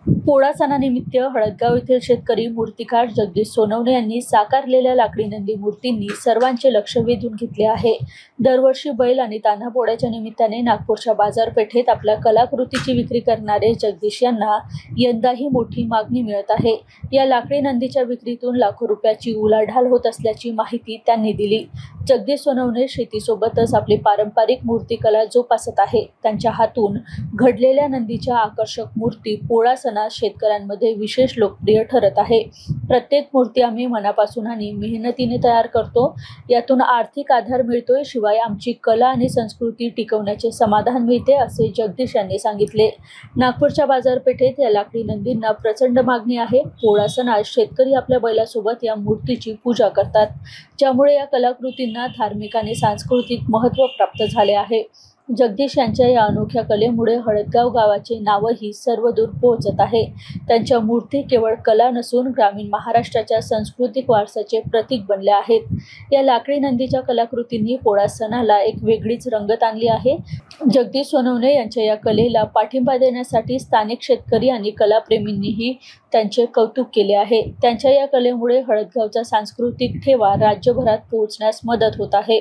पोळा सणानिमित्त हळदगाव येथील शेतकरी मूर्तिकार जगदीश सोनवणे यांनी साकारलेल्या लाकडी नंदी मूर्तींनी सर्वांचे लक्ष वेधून घेतले आहे। दरवर्षी बैल आणि तान्हा पोळ्याच्या निमित्ताने नागपूरच्या बाजारपेठेत आपल्या कलाकृतीची विक्री करणारे जगदीश यांना यंदाही मोठी मागणी मिळत आहे। या लाकडी नंदीच्या विक्रीतून लाखो रुपयाची उलाढाल होत असल्याची माहिती त्यांनी दिली। जगदीश सोनवणे शेतीसोबतच आपली पारंपरिक मूर्तिकला जोपासत आहे। त्यांच्या हातून घडलेल्या नंदीच्या आकर्षक मूर्ती पोळा सणात शेतकऱ्यांमध्ये विशेष लोकप्रिय ठरत आहे। प्रत्येक मूर्ती आम्ही मनापासून आणि मेहनतीने तयार करतो, यातून आर्थिक आधार मिळतोय, शिवाय आमची कला आणि संस्कृती टिकवण्याचे समाधान मिळते, असे जगदीश यांनी सांगितले। नागपूरच्या बाजारपेठेत या लाकडी नंदींना प्रचंड मागणी आहे। पोळा सणात शेतकरी आपल्या बैलासोबत या मूर्तीची पूजा करतात, ज्यामुळे या कलाकृतींना धार्मिक आणि सांस्कृतिक महत्त्व प्राप्त झाले आहे। जगदीश यांच्या या अनोख्या कलेमुळे हळदगाव गावाचे नावही सर्वदूर पोहोचत आहे। त्यांच्या मूर्ती केवळ कला नसून ग्रामीण महाराष्ट्राच्या सांस्कृतिक वारसाचे प्रतीक बनल्या आहेत। या लाकडी नंदीच्या कलाकृतींनी पोळा सणाला एक वेगळीच रंगत आणली आहे। जगदीश सोनवणे यांच्या या कलेला पाठिंबा देण्यासाठी स्थानिक शेतकरी आणि कलाप्रेमींनीही त्यांचे कौतुक केले आहे। त्यांच्या या कलेमुळे हळदगावचा सांस्कृतिक ठेवा राज्यभरात पोहोचण्यास मदत होत आहे।